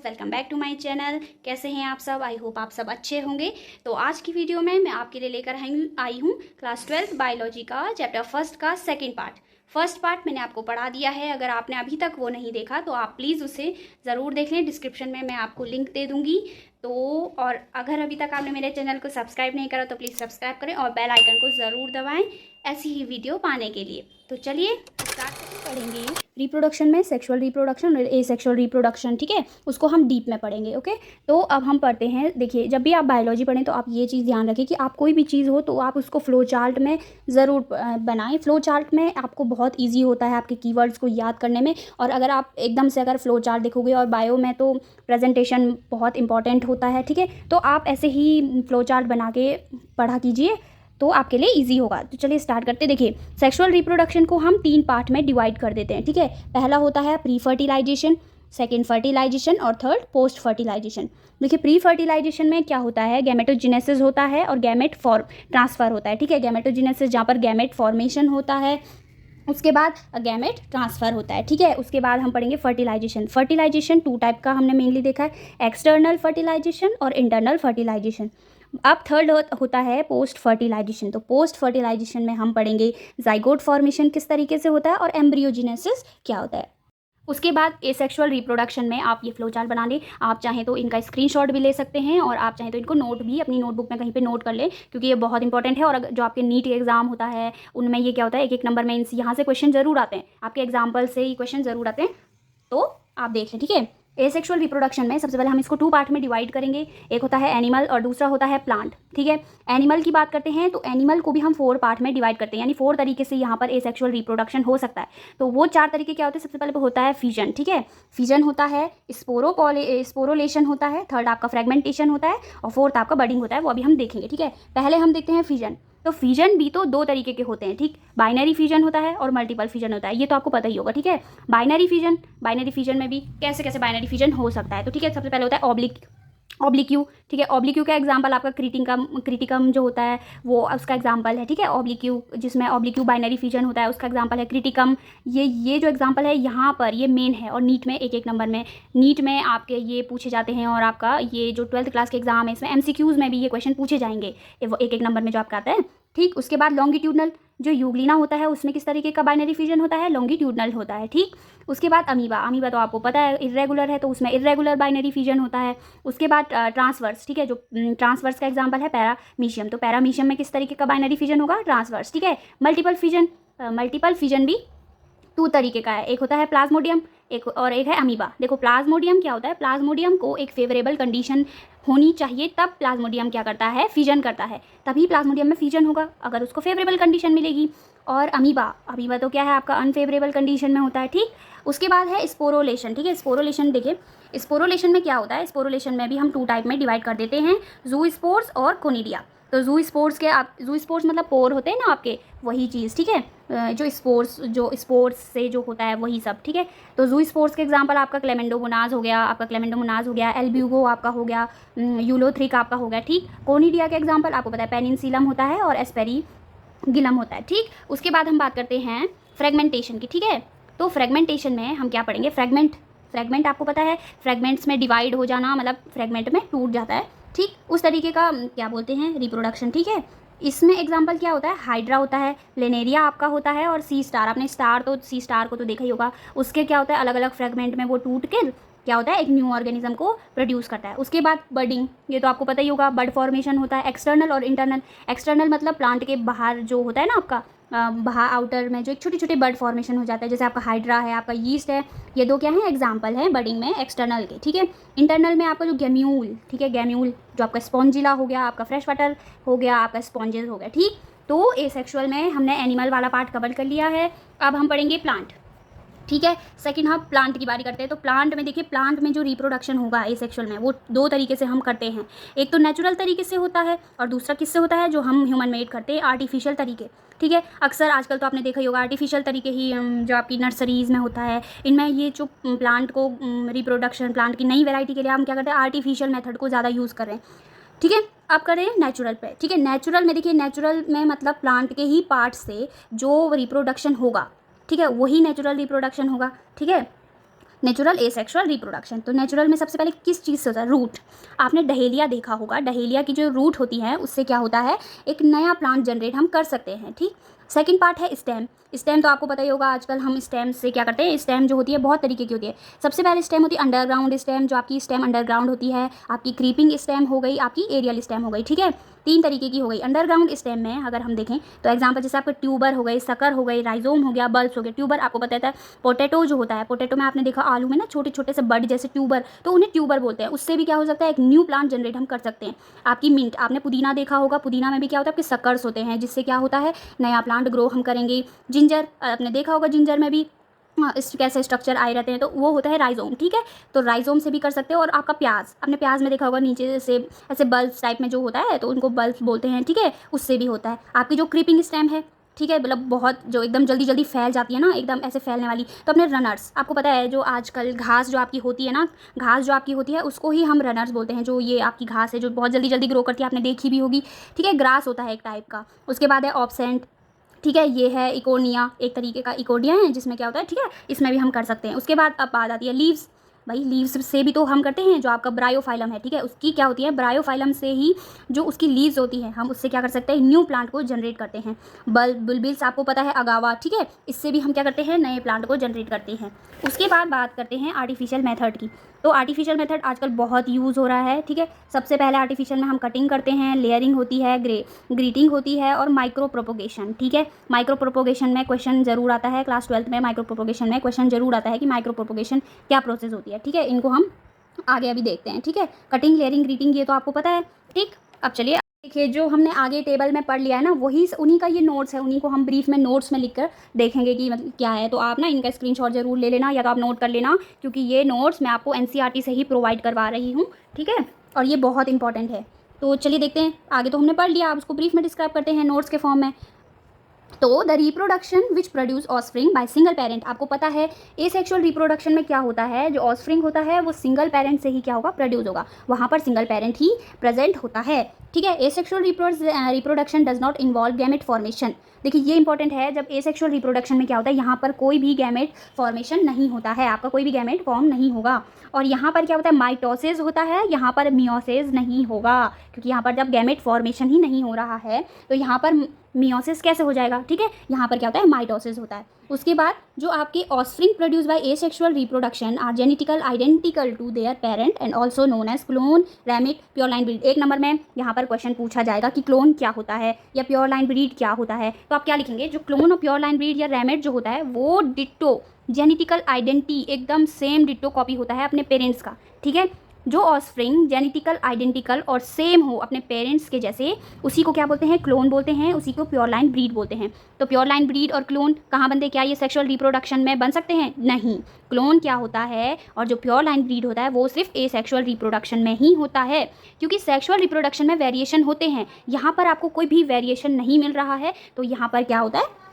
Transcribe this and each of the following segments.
Welcome back to my channel. कैसे हैं आप सब? आई होप आप सब अच्छे होंगे। तो आज की वीडियो में मैं आपके लिए लेकर आई हूँ क्लास 12 बायोलॉजी का चैप्टर फर्स्ट का सेकंड पार्ट। फर्स्ट पार्ट मैंने आपको पढ़ा दिया है, अगर आपने अभी तक वो नहीं देखा तो आप प्लीज़ उसे ज़रूर देख लें। डिस्क्रिप्शन में मैं आपको लिंक दे दूँगी। तो और अगर अभी तक आपने मेरे चैनल को सब्सक्राइब नहीं करा तो प्लीज़ सब्सक्राइब करें और बेल आइकन को ज़रूर दबाएं ऐसी ही वीडियो पाने के लिए। तो चलिए स्टार्ट पढ़ेंगे। रिप्रोडक्शन में सेक्सुअल रिप्रोडक्शन और एसेक्सुअल रिप्रोडक्शन, ठीक है, उसको हम डीप में पढ़ेंगे। ओके, तो अब हम पढ़ते हैं। देखिए, जब भी आप बायोलॉजी पढ़ें तो आप ये चीज़ ध्यान रखें कि आप कोई भी चीज़ हो तो आप उसको फ्लो चार्ट में ज़रूर बनाएं। फ्लो चार्ट में आपको बहुत ईजी होता है आपके कीवर्ड्स को याद करने में। और अगर आप एकदम से अगर फ्लो चार्ट देखोगे, और बायो में तो प्रेजेंटेशन बहुत इंपॉर्टेंट होता है, ठीक है, तो आप ऐसे ही फ्लो चार्ट बना के पढ़ा कीजिए तो आपके लिए इजी होगा। तो चलिए स्टार्ट करते हैं। देखिए, सेक्सुअल रिप्रोडक्शन को हम 3 पार्ट में डिवाइड कर देते हैं, ठीक है। पहला होता है प्री फर्टिलाइजेशन, सेकेंड फर्टिलाइजेशन और थर्ड पोस्ट फर्टिलाइजेशन। देखिए, प्री फर्टिलाइजेशन में क्या होता है, गैमेटोजेनेसिस होता है और गैमेट फॉर्म ट्रांसफ़र होता है, ठीक है। गैमेटोजेनेसिस जहाँ पर गैमेट फॉर्मेशन होता है, उसके बाद गैमेट ट्रांसफ़र होता है, ठीक है। उसके बाद हम पढ़ेंगे फर्टिलाइजेशन। फर्टिलाइजेशन 2 टाइप का हमने मेनली देखा है, एक्सटर्नल फर्टिलाइजेशन और इंटरनल फर्टिलाइजेशन। अब थर्ड होता है पोस्ट फर्टिलाइजेशन। तो पोस्ट फर्टिलाइजेशन में हम पढ़ेंगे जाइगोट फॉर्मेशन किस तरीके से होता है और एम्ब्रियोजेनेसिस क्या होता है। उसके बाद एसेक्सुअल रिप्रोडक्शन में आप ये फ्लो चार्ट बना लें। आप चाहें तो इनका स्क्रीनशॉट भी ले सकते हैं और आप चाहें तो इनको नोट भी अपनी नोटबुक में कहीं पे नोट कर लें, क्योंकि ये बहुत इंपॉर्टेंट है। और जो आपके नीट एग्जाम होता है उनमें ये क्या होता है, एक नंबर में यहाँ से क्वेश्चन ज़रूर आते हैं, आपके एग्जाम्पल से ही क्वेश्चन ज़रूर आते हैं, तो आप देख लें, ठीक है। एसेक्सुअल रिप्रोडक्शन में सबसे पहले हम इसको 2 पार्ट में डिवाइड करेंगे। एक होता है एनिमल और दूसरा होता है प्लांट, ठीक है। एनिमल की बात करते हैं तो एनिमल को भी हम 4 पार्ट में डिवाइड करते हैं, यानी 4 तरीके से यहाँ पर एसेक्सुअल रिप्रोडक्शन हो सकता है। तो वो 4 तरीके क्या होते हैं? सबसे पहले होता है फिजन, ठीक है। फिजन होता है, स्पोरोलेशन होता है, थर्ड आपका फ्रेगमेंटेशन होता है और फोर्थ आपका बडिंग होता है। वो अभी हम देखेंगे, ठीक है। पहले हम देखते हैं फिजन। तो फिजन भी तो 2 तरीके के होते हैं, ठीक। बाइनरी फिजन होता है और मल्टीपल फिजन होता है, ये तो आपको पता ही होगा, ठीक है। बाइनरी फिजन में भी कैसे कैसे बाइनरी फिजन हो सकता है। तो ठीक है, सबसे पहले होता है ऑब्लिक्यू, ठीक है। ऑब्लिक्यू का एग्जांपल आपका क्रिटिकम जो होता है वो उसका एग्जांपल है, ठीक है। ऑब्लिक्यू, जिसमें ऑब्लिक्यू बाइनरी फिजन होता है, उसका एग्जांपल है क्रिटिकम। ये जो एग्जांपल है यहाँ पर ये मेन है, और नीट में एक नंबर में नीट में आपके ये पूछे जाते हैं। और आपका ये जो 12th क्लास के एग्जाम है इसमें MCQs में भी ये क्वेश्चन पूछे जाएंगे, वो एक नंबर में जो आपका आता है, ठीक। उसके बाद लॉन्गिट्यूडनल, जो यूग्लिना होता है उसमें किस तरीके का बाइनरी फिजन होता है, लॉन्गिट्यूडनल होता है, ठीक। उसके बाद अमीबा तो आपको पता है इर्रेगुलर है, तो उसमें इर्रेगुलर बाइनरी फिजन होता है। उसके बाद ट्रांसवर्स, ठीक है, जो ट्रांसवर्स का एग्जांपल है पैरामीशियम। तो पैरामीशियम में किस तरीके का बाइनरी फिजन होगा, ट्रांसवर्स, ठीक है। मल्टीपल फिजन भी 2 तरीके का है, एक होता है प्लाज्मोडियम एक है अमीबा। देखो, प्लाज्मोडियम क्या होता है, प्लाज्मोडियम को एक फेवरेबल कंडीशन होनी चाहिए, तब प्लाज्मोडियम क्या करता है, फिजन करता है, तभी प्लाज्मोडियम में फिजन होगा अगर उसको फेवरेबल कंडीशन मिलेगी। और अमीबा तो क्या है, आपका अनफेवरेबल कंडीशन में होता है, ठीक। उसके बाद है स्पोरोलेशन, ठीक है। स्पोरोलेशन, देखिए स्पोरोलेशन में क्या होता है, स्पोरोलेशन में भी हम 2 टाइप में डिवाइड कर देते हैं, ज़ूस्पोर्स और कोनिडिया। तो ज़ूस्पोर्स मतलब पोर होते हैं ना आपके, वही चीज़, ठीक है। जो स्पोर्स से जो होता है वही सब, ठीक है। तो ज़ूस्पोर्स के एग्जांपल आपका क्लेमेंडोमोनाज हो गया, एल्ब्यूगो आपका हो गया, यूलोथ्रिक आपका हो गया, ठीक। कोनिडिया के एग्जांपल आपको पता है पेनिनसिलम होता है और एस्पेरिगिलम होता है, ठीक। उसके बाद हम बात करते हैं फ्रेगमेंटेशन की, ठीक है। तो फ्रेगमेंटेशन में हम क्या पढ़ेंगे, फ्रेगमेंट आपको पता है, फ्रेगमेंट्स में डिवाइड हो जाना, मतलब फ्रेगमेंट में टूट जाता है, ठीक। उस तरीके का क्या बोलते हैं, रिप्रोडक्शन, ठीक है। इसमें एग्जांपल क्या होता है, हाइड्रा होता है, प्लेनेरिया आपका होता है और सी स्टार। आपने सी स्टार को तो देखा ही होगा। उसके क्या होता है, अलग अलग फ्रेगमेंट में वो टूट कर क्या होता है, एक न्यू ऑर्गेनिज्म को प्रोड्यूस करता है। उसके बाद बडिंग, ये तो आपको पता ही होगा, बड फॉर्मेशन होता है, एक्सटर्नल और इंटरनल। एक्सटर्नल मतलब प्लांट के बाहर जो होता है ना आपका, बाहर आउटर में जो एक छोटे छोटे बर्ड फॉर्मेशन हो जाता है, जैसे आपका हाइड्रा है, आपका यीस्ट है, ये 2 क्या है, एग्जांपल है बडिंग में एक्सटर्नल के, ठीक है। इंटरनल में आपका जो गैम्यूल, ठीक है, गैम्यूल जो आपका स्पॉन्जिला हो गया, आपका फ्रेश वाटर हो गया, आपका स्पॉन्जेस हो गया, ठीक। तो एसेक्सुअल में हमने एनिमल वाला पार्ट कवर कर लिया है। अब हम पढ़ेंगे प्लांट, ठीक है। सेकंड हम प्लांट की बारी करते हैं। तो प्लांट में देखिए, प्लांट में जो रिप्रोडक्शन होगा एसेक्सुअल में, वो 2 तरीके से हम करते हैं। एक तो नेचुरल तरीके से होता है और दूसरा किससे होता है, जो हम ह्यूमन मेड करते हैं, आर्टिफिशियल तरीके, ठीक है। अक्सर आजकल तो आपने देखा ही होगा आर्टिफिशियल तरीके ही जो आपकी नर्सरीज़ में होता है, इनमें ये जो प्लांट को रिप्रोडक्शन, प्लांट की नई वेराइटी के लिए हम क्या करते हैं, आर्टिफिशियल मेथड को ज़्यादा यूज़ कर रहे हैं, ठीक है। अब करें नेचुरल पे, ठीक है। नेचुरल में देखिए, नेचुरल में मतलब प्लांट के ही पार्ट से जो रिप्रोडक्शन होगा, ठीक है, वही नेचुरल रिप्रोडक्शन होगा, ठीक है। Natural asexual reproduction. तो नेचुरल में सबसे पहले किस चीज़ से होता है? रूट। आपने डहेलिया देखा होगा, डहेलिया की जो रूट होती है उससे क्या होता है, एक नया प्लांट जनरेट हम कर सकते हैं। ठीक। सेकंड पार्ट है स्टेम। स्टेम तो आपको पता ही होगा, आजकल हम स्टेम से क्या करते हैं, स्टेम जो होती है बहुत तरीके की होती है। सबसे पहले स्टेम होती है अंडरग्राउंड स्टेम, जो आपकी स्टेम अंडरग्राउंड होती है, आपकी क्रीपिंग स्टेम हो गई, आपकी एरियल स्टेम हो गई। ठीक है, 3 तरीके की हो गई। अंडरग्राउंड स्टेम में अगर हम देखें तो एग्जांपल जैसे आपका ट्यूबर हो गई, सकर हो गई, राइजोम हो गया, बल्ब्स हो गए। ट्यूबर आपको पता है पोटैटो जो होता है, पोटैटो में आपने देखा आलू में ना छोटे छोटे से बड जैसे ट्यूबर, तो उन्हें ट्यूबर बोलते हैं। उससे भी क्या हो सकता है, एक न्यू प्लांट जनरेट हम कर सकते हैं। आपकी मिंट, आपने पुदीना देखा होगा, पुदीना में भी क्या होता है, आपके सकर्स होते हैं, जिससे क्या होता है, नया प्लांट ग्रो हम करेंगे। जिंजर आपने देखा होगा, जिंजर में भी इस कैसे स्ट्रक्चर आए रहते हैं, तो वो होता है राइजोम। ठीक है, तो राइजोम से भी कर सकते हो। और आपका प्याज, आपने प्याज में देखा होगा नीचे से ऐसे बल्ब टाइप में जो होता है, तो उनको बल्ब बोलते हैं। ठीक है, उससे भी होता है। आपकी जो क्रीपिंग स्टेम है, ठीक है, मतलब बहुत जो एकदम जल्दी जल्दी फैल जाती है ना, एकदम ऐसे फैलने वाली, तो अपने रनर्स, आपको पता है जो आजकल घास जो आपकी होती है ना, घास जो आपकी होती है उसको ही हम रनर्स बोलते हैं। जो ये आपकी घास है जो बहुत जल्दी जल्दी ग्रो करती है, आपने देखी भी होगी। ठीक है, ग्रास होता है एक टाइप का। उसके बाद है ऑब्सेंट। ठीक है, ये है इकोनिया, एक तरीके का इकोनिया है जिसमें क्या होता है। ठीक है, इसमें भी हम कर सकते हैं। उसके बाद अब बात आती है लीव्स। भाई लीव्स से भी तो हम करते हैं, जो आपका ब्रायोफाइलम है। ठीक है, उसकी क्या होती है, ब्रायोफाइलम से ही जो उसकी लीव्स होती हैं, हम उससे क्या कर सकते हैं, न्यू प्लांट को जनरेट करते हैं। बुलबिल्स आपको पता है, अगावा। ठीक है, इससे भी हम क्या करते हैं, नए प्लांट को जनरेट करते हैं। उसके बाद बात करते हैं आर्टिफिशियल मेथड की। तो आर्टिफिशियल मेथड आजकल बहुत यूज़ हो रहा है। ठीक है, सबसे पहले आर्टिफिशियल में हम कटिंग करते हैं, लेयरिंग होती है, ग्रीटिंग होती है और माइक्रो प्रोपोगेशन। ठीक है, माइक्रो प्रोपोगेशन में क्वेश्चन जरूर आता है, क्लास 12th में माइक्रो प्रोपोगेशन में क्वेश्चन जरूर आता है कि माइक्रो प्रोपोगेशन क्या प्रोसेस होती है। ठीक है, इनको हम आगे अभी देखते हैं। ठीक है, कटिंग, लेयरिंग, ग्रीटिंग ये तो आपको पता है। ठीक, अब चलिए देखिए, जो हमने आगे टेबल में पढ़ लिया है ना, वही उन्हीं का ये नोट्स है, उन्हीं को हम ब्रीफ में नोट्स में लिखकर देखेंगे कि मतलब क्या है। तो आप ना इनका स्क्रीनशॉट जरूर ले लेना, या तो आप नोट कर लेना, क्योंकि ये नोट्स मैं आपको एनसीईआरटी से ही प्रोवाइड करवा रही हूँ। ठीक है, और ये बहुत इंपॉर्टेंट है। तो चलिए देखते हैं, आगे तो हमने पढ़ लिया, आप उसको ब्रीफ में डिस्क्राइब करते हैं नोट्स के फॉर्म में। तो the reproduction which produce offspring by single parent, आपको पता है एसेक्सुअल रिप्रोडक्शन में क्या होता है, जो ऑस्प्रिंग होता है वो सिंगल पेरेंट से ही क्या होगा, प्रोड्यूस होगा। वहाँ पर सिंगल पेरेंट ही प्रेजेंट होता है। ठीक है, asexual reproduction does not involve gamete formation. देखिए ये इंपॉर्टेंट है, जब एसेक्सुअल रिप्रोडक्शन में क्या होता है, यहाँ पर कोई भी गैमेट फॉर्मेशन नहीं होता है, आपका कोई भी गैमेट फॉर्म नहीं होगा। और यहाँ पर क्या होता है, माइटोसिस होता है, यहाँ पर मियोसिस नहीं होगा, क्योंकि यहाँ पर जब गैमेट फॉर्मेशन ही नहीं हो रहा है तो यहाँ पर मियोसिस कैसे हो जाएगा। ठीक है, यहाँ पर क्या होता है, माइटोसिस होता है। उसके बाद जो आपके offspring produce by asexual reproduction are genetical identical to their parent and also known as clone, ramet, pure line breed. 1 नंबर में यहाँ पर क्वेश्चन पूछा जाएगा कि क्लोन क्या होता है या प्योर लाइन ब्रीड क्या होता है, तो आप क्या लिखेंगे, जो क्लोन और प्योर लाइन ब्रीड या रैमिट जो होता है वो डिट्टो जेनेटिकल आइडेंटिटी एकदम सेम डिट्टो कॉपी होता है अपने पेरेंट्स का। ठीक है, जो ऑस्प्रिंग जेनेटिकल आइडेंटिकल और सेम हो अपने पेरेंट्स के जैसे, उसी को क्या बोलते हैं, क्लोन बोलते हैं, उसी को प्योर लाइन ब्रीड बोलते हैं। तो प्योर लाइन ब्रीड और क्लोन कहाँ बनते हैं, क्या ये सेक्सुअल रिप्रोडक्शन में बन सकते हैं? नहीं। क्लोन क्या होता है और जो प्योर लाइन ब्रीड होता है वो सिर्फ एसेक्सुअल रिप्रोडक्शन में ही होता है, क्योंकि सेक्सुअल रिप्रोडक्शन में वेरिएशन होते हैं, यहाँ पर आपको कोई भी वेरिएशन नहीं मिल रहा है, तो यहाँ पर क्या होता है,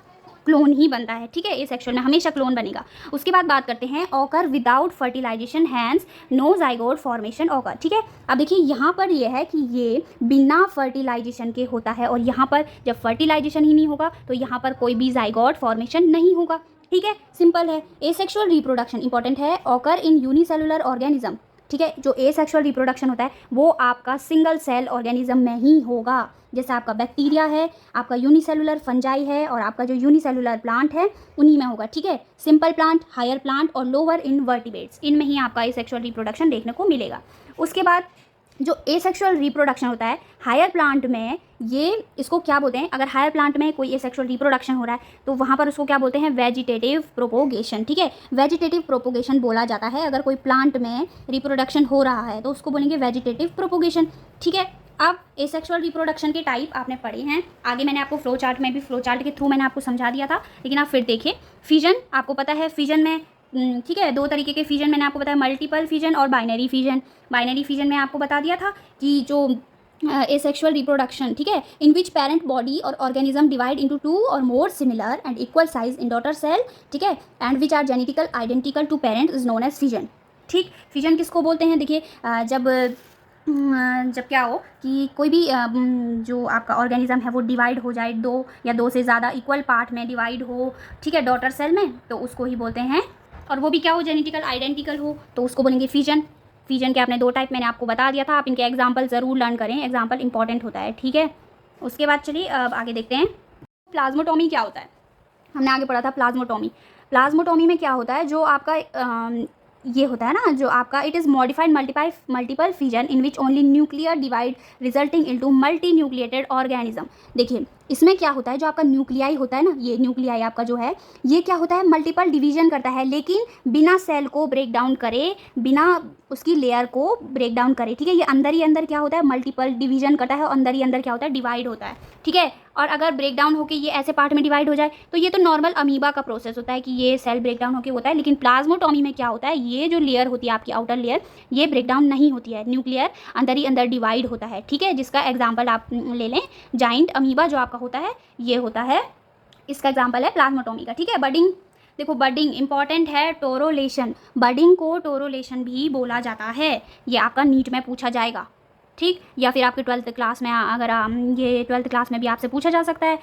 क्लोन ही बनता है। ठीक है, एसेक्सुअल में हमेशा क्लोन बनेगा। उसके बाद बात करते हैं occur without fertilisation hence no zygote formation occur. ठीक है, अब देखिए यहाँ पर ये है कि ये बिना फर्टिलाइजेशन के होता है, और यहाँ पर जब फर्टिलाइजेशन ही नहीं होगा तो यहाँ पर कोई भी जाइगोट फॉर्मेशन नहीं होगा। ठीक है, सिंपल है। एसेक्सुअल रिप्रोडक्शन इंपॉर्टेंट है, ऑकर इन यूनिसेलुलर ऑर्गेनिज्म। ठीक है, जो एसेक्सुअल रिप्रोडक्शन होता है वो आपका सिंगल सेल ऑर्गेनिज्म में ही होगा, जैसे आपका बैक्टीरिया है, आपका यूनिसेलुलर फंजाई है, और आपका जो यूनिसेलुलर प्लांट है उन्हीं में होगा। ठीक है, सिंपल प्लांट, हायर प्लांट और लोअर इनवर्टिब्रेट्स, इनमें ही आपका एसेक्सुअल रिप्रोडक्शन देखने को मिलेगा। उसके बाद जो एसेक्सुअल रिप्रोडक्शन होता है हायर प्लांट में, ये इसको क्या बोलते हैं, अगर हायर प्लांट में कोई एसेक्सुअल रिप्रोडक्शन हो रहा है तो वहाँ पर उसको क्या बोलते हैं, वेजिटेटिव प्रोपोगेशन। ठीक है, वेजिटेटिव प्रोपोगेशन बोला जाता है, अगर कोई प्लांट में रिप्रोडक्शन हो रहा है तो उसको बोलेंगे वेजिटेटिव प्रोपोगेशन। ठीक है, अब एसेक्सुअल रिप्रोडक्शन के टाइप आपने पढ़े हैं, आगे मैंने आपको फ्लो चार्ट में भी, फ्लो चार्ट के थ्रू मैंने आपको समझा दिया था, लेकिन आप फिर देखिए। फिजन आपको पता है, फिजन में ठीक है 2 तरीके के फिजन मैंने आपको बताया, मल्टीपल फिजन और बाइनरी फिजन। बाइनरी फिजन में आपको बता दिया था कि जो एसेक्सुअल रिप्रोडक्शन, ठीक है, इन विच पेरेंट बॉडी और ऑर्गेनिज्म डिवाइड इनटू 2 और more similar and equal size in daughter cell, ठीक है, and which are genetical identical to parent is known as fission. ठीक, फिजन किसको बोलते हैं, देखिए जब क्या हो कि कोई भी जो आपका ऑर्गेनिज्म है वो डिवाइड हो जाए, 2 या 2 से ज़्यादा इक्वल पार्ट में डिवाइड हो, ठीक है, डॉटर सेल में, तो उसको ही बोलते हैं और वो भी क्या हो, जेनेटिकल आइडेंटिकल हो, तो उसको बोलेंगे फिजन। फिजन के आपने 2 टाइप मैंने आपको बता दिया था, आप इनके एग्जाम्पल ज़रूर लर्न करें, एग्जाम्पल इंपॉर्टेंट होता है, ठीक है। उसके बाद चलिए अब आगे देखते हैं प्लाज्मोटोमी क्या होता है। हमने आगे पढ़ा था प्लाज्मोटोमी। प्लाज्मोटोमी में क्या होता है, जो आपका ये होता है ना, जो आपका it is modified multiple fission in which only nuclear divide resulting into multi nucleated organism. देखिए इसमें क्या होता है, जो आपका न्यूक्लियाई होता है ना, ये न्यूक्लियाई आपका जो है ये क्या होता है, मल्टीपल डिवीजन करता है, लेकिन बिना सेल को ब्रेक डाउन करे, बिना उसकी लेयर को ब्रेक डाउन करे, ठीक है। ये अंदर ही अंदर क्या होता है, मल्टीपल डिवीजन करता है, और अंदर ही अंदर क्या होता है, डिवाइड होता है, ठीक है। और अगर ब्रेक डाउन होकर ये ऐसे पार्ट में डिवाइड हो जाए तो ये तो नॉर्मल अमीबा का प्रोसेस होता है कि ये सेल ब्रेक डाउन होकर होता है, लेकिन प्लाज्मोटोमी में क्या होता है, ये जो लेयर होती है आपकी आउटर लेयर, ये ब्रेक डाउन नहीं होती है, न्यूक्लियर अंदर ही अंदर डिवाइड होता है, ठीक है। जिसका एग्जाम्पल आप ले लें, जाइंट अमीबा जो आपका होता है, ये होता है, इसका एग्जाम्पल है प्लाज्मोटोमी का, ठीक है। बडिंग, देखो बडिंग इंपॉर्टेंट है, टोरोलेशन, बडिंग को टोरोलेशन भी बोला जाता है, ये आपका नीट में पूछा जाएगा, ठीक। या फिर आपके 12th क्लास में, अगर ये 12th क्लास में भी आपसे पूछा जा सकता है,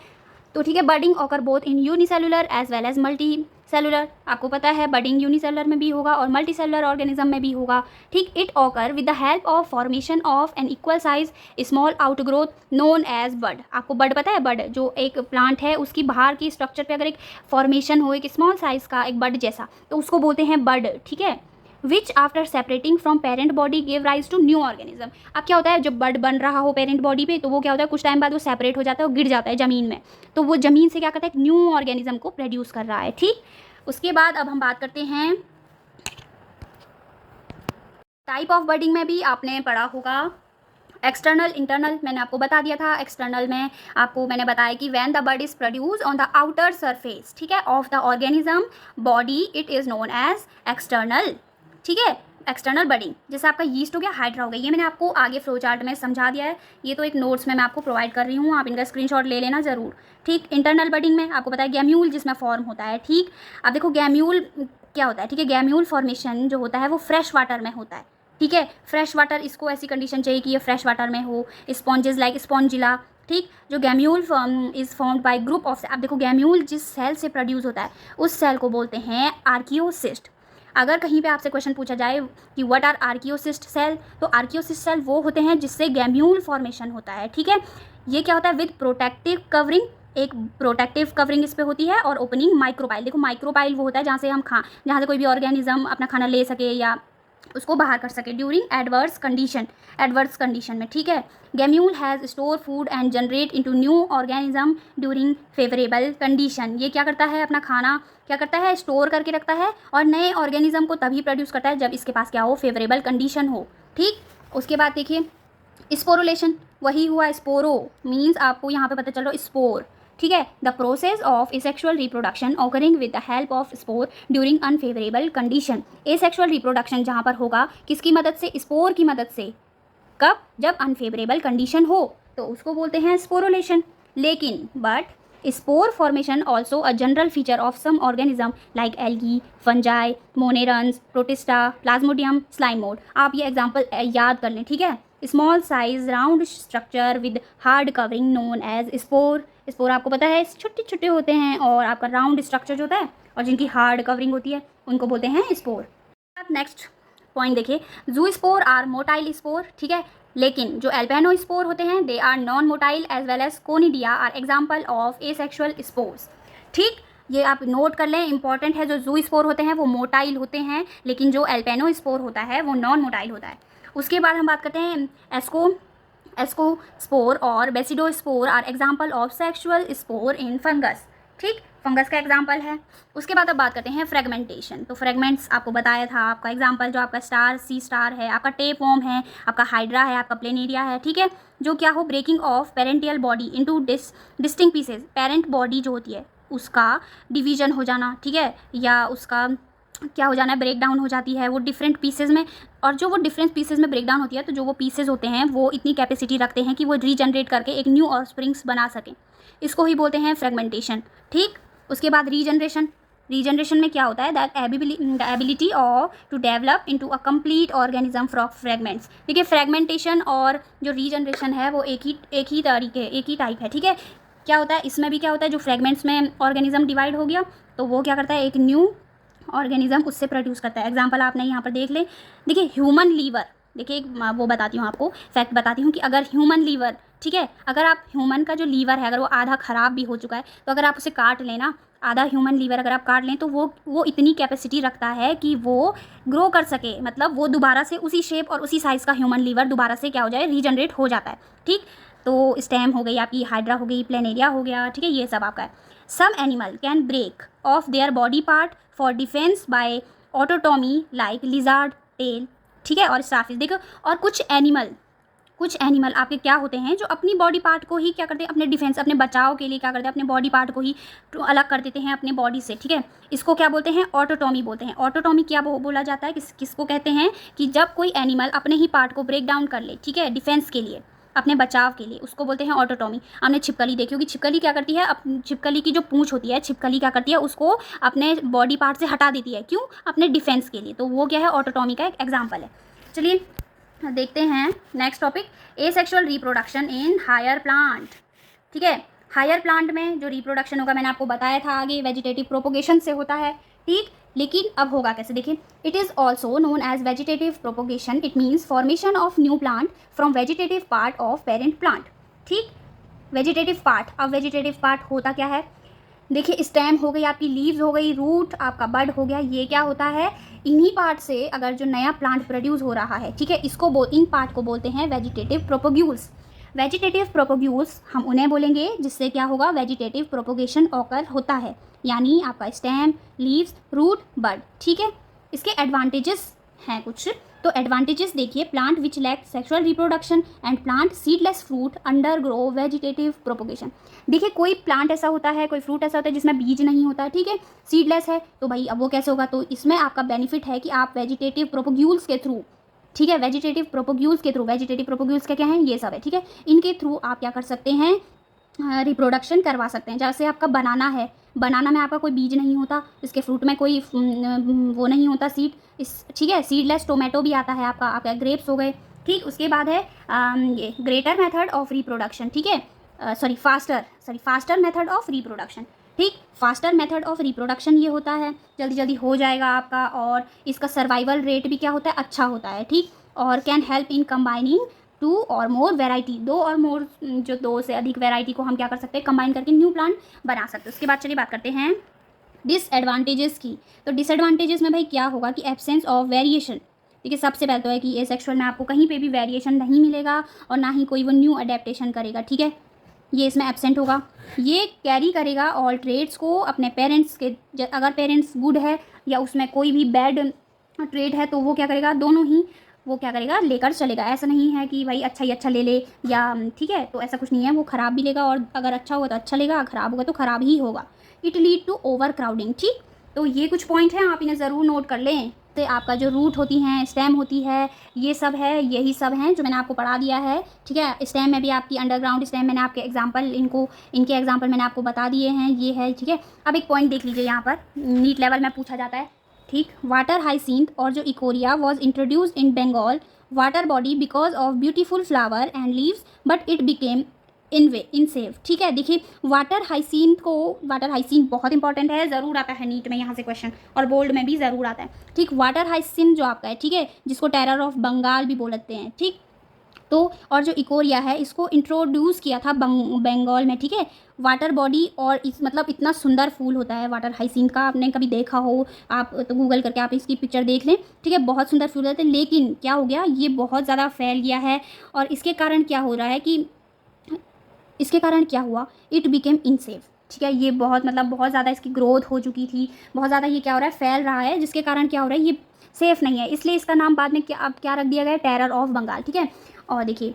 तो ठीक है। Budding occur both in unicellular as well as multicellular, आपको पता है बडिंग यूनिसेलुलर में भी होगा और मल्टी सेलुलर ऑर्गेनिज्म में भी होगा, ठीक। It occur with the help of formation of an equal size small outgrowth known as bud. आपको बड पता है, बड जो एक प्लांट है उसकी बाहर की स्ट्रक्चर पे अगर एक फॉर्मेशन हो, एक स्मॉल साइज का एक बड जैसा, तो उसको बोलते हैं बड, ठीक है। Which after separating from parent body give rise to new organism. अब क्या होता है, जब बड बन रहा हो पेरेंट बॉडी पे, तो वो क्या होता है, कुछ टाइम बाद वो सेपरेट हो जाता है और गिर जाता है ज़मीन में, तो वो ज़मीन से क्या करता है, एक न्यू ऑर्गेनिज्म को प्रोड्यूस कर रहा है, ठीक। उसके बाद अब हम बात करते हैं टाइप ऑफ बडिंग में भी आपने पढ़ा होगा एक्सटर्नल इंटरनल, मैंने आपको बता दिया था। एक्सटर्नल में आपको मैंने बताया कि when the bud is produce on the outer surface, ठीक है, of the organism body, it is known as external, ठीक है। एक्सटर्नल बडिंग, जैसे आपका यीस्ट हो गया, हाइड्रा हो गया, ये मैंने आपको आगे फ्लो चार्ट में समझा दिया है, ये तो एक नोट्स में मैं आपको प्रोवाइड कर रही हूँ, आप इनका स्क्रीनशॉट ले लेना ज़रूर, ठीक। इंटरनल बडिंग में आपको पता है गैम्यूल जिसमें फॉर्म होता है, ठीक। अब देखो गैम्यूल क्या होता है, ठीक है, गैम्यूल फॉर्मेशन जो होता है वो फ्रेश वाटर में होता है, ठीक है। फ्रेश वाटर, इसको ऐसी कंडीशन चाहिए कि ये फ्रेश वाटर में हो, स्पॉन्जेस लाइक स्पॉन्जिला, ठीक। जो gemmule is formed by group of, अब देखो गैम्यूल जिस सेल से प्रोड्यूस होता है उस सेल को बोलते हैं आर्कियोसिस्ट। अगर कहीं पे आपसे क्वेश्चन पूछा जाए कि व्हाट आर आर्कियोसिस्ट सेल, तो आर्कियोसिस्ट सेल वो होते हैं जिससे गैम्यूल फॉर्मेशन होता है, ठीक है। ये क्या होता है, विद प्रोटेक्टिव कवरिंग, एक प्रोटेक्टिव कवरिंग इस पे होती है, और ओपनिंग माइक्रोबाइल। देखो माइक्रोबाइल वो होता है जहाँ से हम जहाँ से कोई भी ऑर्गेनिज्म अपना खाना ले सके या उसको बाहर कर सके ड्यूरिंग एडवर्स कंडीशन में, ठीक है। Gemmule has store food and generate into new organism during favourable condition. ये क्या करता है, अपना खाना क्या करता है, स्टोर करके रखता है, और नए ऑर्गेनिज्म को तभी प्रोड्यूस करता है जब इसके पास क्या हो, फेवरेबल कंडीशन हो, ठीक। उसके बाद देखिए स्पोरुलेशन, वही हुआ स्पोरो, मीन्स आपको यहाँ पे पता चल रहा है स्पोर, ठीक है। The process of asexual reproduction occurring with the help of spore during unfavourable condition. Asexual reproduction जहाँ पर होगा किसकी मदद से, स्पोर की मदद से, कब, जब अनफेवरेबल कंडीशन हो, तो उसको बोलते हैं स्पोरुलेशन। लेकिन but spore formation also a general feature of some organism like algae, fungi, monerans, protista, plasmodium, slime mould. आप ये एग्जाम्पल याद कर लें, ठीक है। Small size round structure with hard covering known as spore. Spore आपको पता है छोटे छोटे होते हैं, और आपका राउंड स्ट्रक्चर जो होता है और जिनकी हार्ड कवरिंग होती है उनको बोलते हैं स्पोर। अब नेक्स्ट पॉइंट देखिए, जू स्पोर आर मोटाइल स्पोर, ठीक है। लेकिन जो एल्पेनो स्पोर होते हैं they are non motile as well as conidia are example of asexual spores, ठीक। ये आप नोट कर लें, इंपॉर्टेंट है। जो जू स्पोर होते हैं वो मोटाइल होते हैं, लेकिन जो एल्पेनो स्पोर होता है वो नॉन मोटाइल होता है। उसके बाद हम बात करते हैं एस्को स्पोर और basidiospore are example of sexual spore in fungus, ठीक, फंगस का एग्जाम्पल है। उसके बाद अब बात करते हैं फ्रेगमेंटेशन। तो फ्रेगमेंट्स आपको बताया था, आपका एग्जाम्पल जो आपका स्टार सी स्टार है, आपका टेप वॉर्म है, आपका हाइड्रा है, आपका प्लेनेरिया है, ठीक है। जो क्या हो, breaking off parental body into distinct pieces, parent body जो होती है उसका डिवीजन हो जाना, ठीक है, या उसका क्या हो जाना है, ब्रेक डाउन हो जाती है वो डिफरेंट पीसेज में। और जो वो डिफरेंट पीसेज में ब्रेक डाउन होती है, तो जो वो पीसेज होते हैं वो इतनी कैपेसिटी रखते हैं कि वो रीजनरेट करके एक न्यू ऑफस्प्रिंग्स बना सकें, इसको ही बोलते हैं फ्रेगमेंटेशन, ठीक। उसके बाद रीजनरेशन में क्या होता है, that ability of to develop into a complete organism from fragments. देखिए फ्रेगमेंटेशन और जो रीजनरेशन है वो एक ही टाइप है, ठीक है। क्या होता है इसमें भी, क्या होता है, जो फ्रेगमेंट्स में ऑर्गेनिज्म डिवाइड हो गया तो वो क्या करता है, एक न्यू ऑर्गेनिज्म उससे प्रोड्यूस करता है। एग्जाम्पल आपने यहाँ पर देख ले, देखिए ह्यूमन लीवर, देखिए एक वो बताती हूँ आपको, फैक्ट बताती हूँ कि अगर ह्यूमन लीवर, ठीक है, अगर आप ह्यूमन का जो लीवर है अगर वो आधा ख़राब भी हो चुका है तो अगर आप उसे काट लें ना, आधा ह्यूमन लीवर अगर आप काट लें तो वो इतनी कैपेसिटी रखता है कि वो ग्रो कर सके, मतलब वो दोबारा से उसी शेप और उसी साइज़ का ह्यूमन लीवर दोबारा से क्या हो जाए, रीजनरेट हो जाता है। ठीक, तो स्टेम हो गई आपकी, हाइड्रा हो गई, प्लेनेरिया हो गया, ठीक है, ये सब आपका है। Some animal can break off their body part for defence by autotomy like lizard tail, ठीक है, और स्टारफिश। देखो, और कुछ एनिमल आपके क्या होते हैं जो अपनी बॉडी पार्ट को ही क्या करते हैं, अपने डिफेंस, अपने बचाव के लिए क्या करते हैं, अपने बॉडी पार्ट को ही अलग कर देते हैं अपने बॉडी से, ठीक है। इसको क्या बोलते हैं, ऑटोटॉमी बोलते हैं। ऑटोटॉमी क्या बोला जाता है, किसको कहते हैं, कि जब कोई एनिमल अपने ही पार्ट को ब्रेक डाउन कर ले, ठीक है, डिफेंस के लिए, अपने बचाव के लिए, उसको बोलते हैं ऑटोटॉमी। आपने छिपकली देखी होगी, छिपकली क्या करती है, छिपकली की जो पूंछ होती है, छिपकली क्या करती है, उसको अपने बॉडी पार्ट से हटा देती है, क्यों, अपने डिफेंस के लिए। तो वो क्या है, ऑटोटॉमी का एक एग्जाम्पल है। चलिए देखते हैं next topic, asexual reproduction in higher plant, ठीक है। हायर प्लांट में जो रिप्रोडक्शन होगा मैंने आपको बताया था आगे, वेजिटेटिव प्रोपोगेशन से होता है, ठीक। लेकिन अब होगा कैसे, देखिए, it is also known as vegetative propagation. It means formation of new plant from vegetative part of parent plant, ठीक। वेजिटेटिव पार्ट, अब वेजिटेटिव पार्ट होता क्या है, देखिए, स्टेम हो गई आपकी, लीव्स हो गई, रूट आपका बड हो गया, ये क्या होता है, इन्हीं पार्ट से अगर जो नया प्लांट प्रोड्यूस हो रहा है, ठीक है, इन पार्ट को बोलते हैं वेजिटेटिव प्रोपोग्यूल्स। वेजिटेटिव प्रोपोग्यूल्स हम उन्हें बोलेंगे जिससे क्या होगा, वेजिटेटिव प्रोपोगेशन ऑकर होता है, यानी आपका स्टेम, लीव्स, रूट, बड, ठीक है। इसके एडवांटेजेस हैं कुछ, तो एडवांटेजेस देखिए, plant which lack sexual reproduction and plant seedless fruit under grow vegetative propagation. देखिए, कोई प्लांट ऐसा होता है, कोई फ्रूट ऐसा होता है जिसमें बीज नहीं होता, ठीक है, सीडलेस है, तो भाई अब वो कैसे होगा, तो इसमें आपका बेनिफिट है कि आप वेजिटेटिव प्रोपोग्यूल्स के थ्रू, ठीक है, वेजिटेटिव प्रोपोग्यूल्स के थ्रू, वेजिटेटिव प्रोपोग्यूल्स क्या है, ये सब है, ठीक है, इनके थ्रू आप क्या कर सकते हैं, रिप्रोडक्शन करवा सकते हैं। जैसे आपका बनाना है, बनाना में आपका कोई बीज नहीं होता, इसके फ्रूट में कोई वो नहीं होता, सीड, ठीक है, सीडलेस टोमेटो भी आता है आपका ग्रेप्स हो गए, ठीक। उसके बाद है ये ग्रेटर मेथड ऑफ रिप्रोडक्शन, ठीक है, फास्टर मेथड ऑफ रिप्रोडक्शन, ठीक। फास्टर मेथड ऑफ रिप्रोडक्शन ये होता है, जल्दी जल्दी हो जाएगा आपका, और इसका सर्वाइवल रेट भी क्या होता है, अच्छा होता है, ठीक। और कैन हेल्प इन कंबाइनिंग 2 और मोर वेराइटी, 2 और मोर, जो 2 से अधिक वेराइटी को हम क्या कर सकते हैं, कंबाइन करके न्यू प्लांट बना सकते हैं। उसके बाद चलिए बात करते हैं डिसएडवांटेजेस की। तो डिसएडवांटेजेस में भाई क्या होगा कि एब्सेंस ऑफ वेरिएशन। देखिए, सबसे पहले तो है कि एसेक्सुअल में आपको कहीं पे भी वेरिएशन नहीं मिलेगा और ना ही कोई वो न्यू अडेप्टेशन करेगा, ठीक है, ये इसमें एब्सेंट होगा। ये कैरी करेगा ऑल ट्रेड्स को अपने पेरेंट्स के, अगर पेरेंट्स गुड है या उसमें कोई भी बैड ट्रेड है तो वो क्या करेगा, दोनों ही वो क्या करेगा, लेकर चलेगा। ऐसा नहीं है कि भाई अच्छा ही अच्छा ले ले, या ठीक है, तो ऐसा कुछ नहीं है, वो ख़राब भी लेगा, और अगर अच्छा होगा तो अच्छा लेगा, ख़राब होगा तो ख़राब ही होगा। It lead to overcrowding, ठीक। तो ये कुछ पॉइंट हैं, आप इन्हें ज़रूर नोट कर लें। तो आपका जो रूट होती हैं, स्टेम होती है, ये सब है, यही सब हैं जो मैंने आपको पढ़ा दिया है, ठीक है। स्टेम में भी आपकी अंडरग्राउंड स्टेम, मैंने आपके एग्जाम्पल, इनके एग्जाम्पल मैंने आपको बता दिए हैं, ये है, ठीक है। अब एक पॉइंट देख लीजिए, यहाँ पर नीट लेवल में पूछा जाता है, ठीक। वाटर हाइसिंथ और जो इकोरिया was introduced in Bengal water body because of beautiful flower and leaves, but it became invasive, ठीक है। देखिए, वाटर हाइसिंथ बहुत इंपॉर्टेंट है, ज़रूर आता है नीट में यहाँ से क्वेश्चन, और बोल्ड में भी ज़रूर आता है, ठीक। वाटर हाइसिंथ जो आपका है, ठीक है, जिसको टेरर ऑफ बंगाल भी बोलते हैं, ठीक। तो और जो इकोरिया है, इसको इंट्रोड्यूस किया था बंगाल में, ठीक है। वाटर बॉडी, और इस मतलब इतना सुंदर फूल होता है वाटर हाइसिंथ का, आपने कभी देखा हो आप तो गूगल करके आप इसकी पिक्चर देख लें, ठीक है, बहुत सुंदर फूल होते हैं। लेकिन क्या हो गया, ये बहुत ज़्यादा फैल गया है, और इसके कारण क्या हो रहा है कि इसके कारण क्या हुआ, इट बिकेम इनसेफ, ठीक है। ये बहुत बहुत ज़्यादा इसकी ग्रोथ हो चुकी थी, बहुत ज़्यादा ये क्या हो रहा है, फैल रहा है, जिसके कारण क्या हो रहा है, ये सेफ़ नहीं है, इसलिए इसका नाम बाद में क्या रख दिया गया, टेरर ऑफ बंगाल, ठीक है। और देखिए,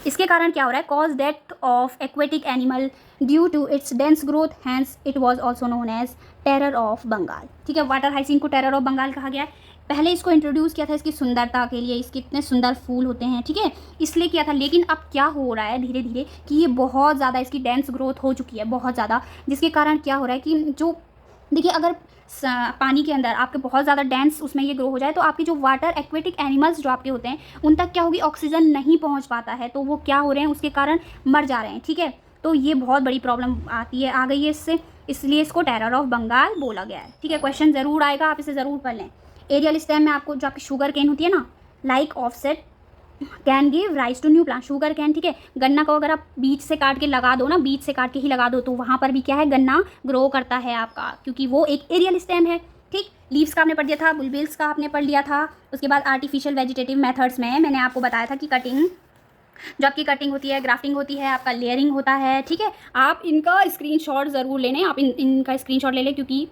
इसके कारण क्या हो रहा है, cause death of aquatic animal due to its dense growth, hence it was also known as terror of Bengal, ठीक है। वाटर हाइसिंथ को टेरर ऑफ बंगाल कहा गया है। पहले इसको इंट्रोड्यूस किया था इसकी सुंदरता के लिए, इसके इतने सुंदर फूल होते हैं, ठीक है, इसलिए किया था। लेकिन अब क्या हो रहा है धीरे धीरे कि ये बहुत ज़्यादा इसकी डेंस ग्रोथ हो चुकी है, बहुत ज़्यादा, जिसके कारण क्या हो रहा है कि जो देखिए, अगर पानी के अंदर आपके बहुत ज़्यादा डेंस उसमें ये ग्रो हो जाए तो आपकी जो वाटर एक्वेटिक एनिमल्स जो आपके होते हैं उन तक क्या होगी, ऑक्सीजन नहीं पहुंच पाता है, तो वो क्या हो रहे हैं, उसके कारण मर जा रहे हैं, ठीक है। तो ये बहुत बड़ी प्रॉब्लम आती है, आ गई है इससे। इसलिए इसको टेरर ऑफ बंगाल बोला गया है। ठीक है, क्वेश्चन ज़रूर आएगा, आप इसे ज़रूर पढ़ लें। एरियल स्टेम में आपको जो आपकी शुगर केन होती है ना, like offset can give rise to new plant. Sugar cane, ठीक है, गन्ना को अगर आप बीज से काट के लगा दो ना, बीज से काट के ही लगा दो, तो वहाँ पर भी क्या है, गन्ना ग्रो करता है आपका, क्योंकि वो एक एरियल स्टेम है। ठीक, लीव्स का आपने पढ़ दिया था, बुलबिल्स का आपने पढ़ लिया था। उसके बाद आर्टिफिशियल वेजिटेटिव मेथड्स में मैंने आपको बताया था कि कटिंग, जो आपकी कटिंग होती है, ग्राफ्टिंग होती है, आपका लेयरिंग होता है। ठीक है, आप इनका स्क्रीनशॉट ज़रूर ले लें, आप इनका स्क्रीनशॉट ले लें, क्योंकि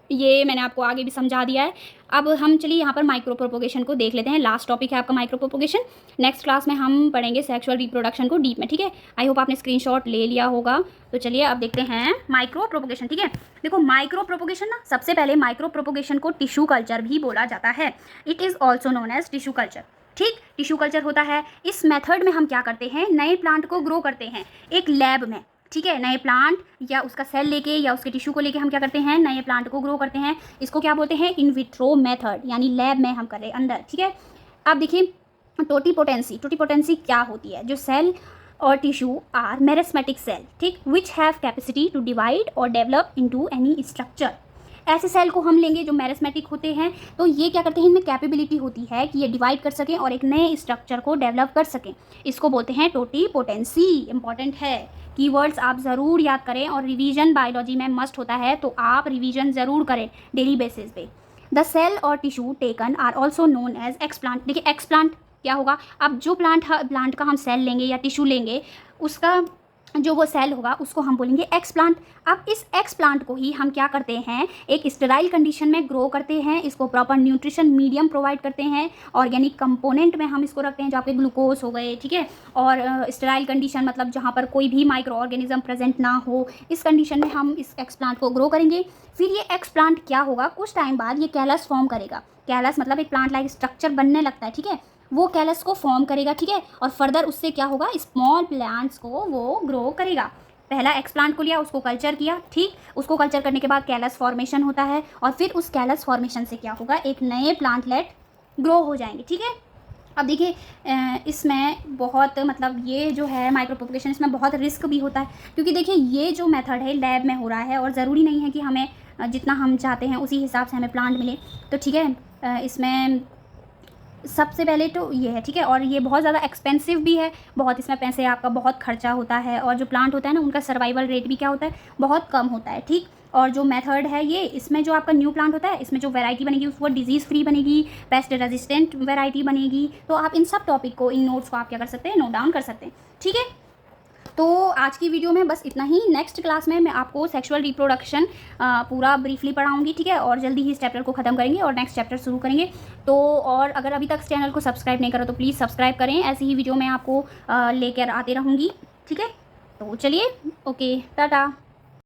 ये मैंने आपको आगे भी समझा दिया है। अब हम चलिए यहाँ पर माइक्रो प्रोपोगेशन को देख लेते हैं। लास्ट टॉपिक है आपका माइक्रो प्रोपोगेशन। नेक्स्ट क्लास में हम पढ़ेंगे सेक्सुअल रिप्रोडक्शन को डीप में। ठीक है, आई होप आपने स्क्रीनशॉट ले लिया होगा। तो चलिए अब देखते हैं माइक्रो प्रोपोगेशन। ठीक है, देखो माइक्रो प्रोपोगेशन ना, सबसे पहले माइक्रो प्रोपोगेशन को टिश्यू कल्चर भी बोला जाता है। It is also known as tissue culture. ठीक, टिश्यू कल्चर होता है। इस मेथड में हम क्या करते हैं, नए प्लांट को ग्रो करते हैं एक लैब में। ठीक है, नए प्लांट या उसका सेल लेके या उसके टिश्यू को लेके हम क्या करते हैं, नए प्लांट को ग्रो करते हैं। इसको क्या बोलते हैं, इन विट्रो मेथड, यानी लैब में हम कर रहे हैं अंदर। ठीक है, अब देखिए टोटीपोटेंसी। टोटीपोटेंसी क्या होती है, जो सेल और टिश्यू आर मेरिस्मेटिक सेल, ठीक, which have capacity to divide और डेवलप इनटू एनी स्ट्रक्चर। ऐसे सेल को हम लेंगे जो मेरिस्मेटिक होते हैं, तो ये क्या करते हैं, इनमें कैपेबिलिटी होती है कि ये डिवाइड कर सकें और एक नए स्ट्रक्चर को डेवलप कर सकें। इसको बोलते हैं टोटीपोटेंसी। इंपॉर्टेंट है, कीवर्ड्स आप ज़रूर याद करें, और रिवीजन बायोलॉजी में मस्ट होता है, तो आप रिवीजन ज़रूर करें डेली बेसिस पे। द सेल और tissue taken are also known as explant. देखिए एक्सप्लांट क्या होगा, अब जो प्लांट का हम सेल लेंगे या टिश्यू लेंगे, उसका जो वो सेल होगा उसको हम बोलेंगे एक्सप्लांट। अब इस एक्सप्लांट को ही हम क्या करते हैं, एक स्टेराइल कंडीशन में ग्रो करते हैं, इसको प्रॉपर न्यूट्रिशन मीडियम प्रोवाइड करते हैं, ऑर्गेनिक कंपोनेंट में हम इसको रखते हैं, जो आपके ग्लूकोज हो गए। ठीक है, और स्टेराइल कंडीशन मतलब जहाँ पर कोई भी माइक्रो ऑर्गेनिज्म प्रेजेंट ना हो, इस कंडीशन में हम इस एक्सप्लांट को ग्रो करेंगे। फिर ये एक्सप्लांट क्या होगा, कुछ टाइम बाद ये कैलस फॉर्म करेगा। कैलस मतलब एक प्लांट लाइक स्ट्रक्चर बनने लगता है। ठीक है, वो कैलस को फॉर्म करेगा। ठीक है, और फर्दर उससे क्या होगा, स्मॉल प्लांट्स को वो ग्रो करेगा। पहला एक्सप्लांट को लिया, उसको कल्चर किया। ठीक, उसको कल्चर करने के बाद कैलस फॉर्मेशन होता है, और फिर उस कैलस फॉर्मेशन से क्या होगा, एक नए प्लांटलेट ग्रो हो जाएंगे। ठीक है, अब देखिए इसमें बहुत मतलब ये जो है माइक्रो प्रोपोगेशन, इसमें बहुत रिस्क भी होता है, क्योंकि देखिए ये जो मेथड है लैब में हो रहा है, और ज़रूरी नहीं है कि हमें जितना हम चाहते हैं उसी हिसाब से हमें प्लांट मिले। तो ठीक है, इसमें सबसे पहले तो ये है। ठीक है, और ये बहुत ज़्यादा एक्सपेंसिव भी है, बहुत इसमें पैसे आपका बहुत खर्चा होता है, और जो प्लांट होता है ना, उनका सर्वाइवल रेट भी क्या होता है, बहुत कम होता है। ठीक, और जो मेथड है ये, इसमें जो आपका न्यू प्लांट होता है, इसमें जो वैरायटी बनेगी वो डिजीज़ फ्री बनेगी, पेस्ट रेजिस्टेंट वैरायटी बनेगी। तो आप इन सब टॉपिक को, इन नोट्स को आप क्या कर सकते हैं, नोट डाउन कर सकते हैं। ठीक है, तो आज की वीडियो में बस इतना ही। नेक्स्ट क्लास में मैं आपको सेक्सुअल रिप्रोडक्शन पूरा ब्रीफली पढ़ाऊंगी। ठीक है, और जल्दी ही इस चैप्टर को ख़त्म करेंगे और नेक्स्ट चैप्टर शुरू करेंगे। तो और अगर अभी तक इस चैनल को सब्सक्राइब नहीं करो तो प्लीज़ सब्सक्राइब करें, ऐसी ही वीडियो मैं आपको लेकर आती रहूँगी। ठीक है, तो चलिए, ओके, टाटा।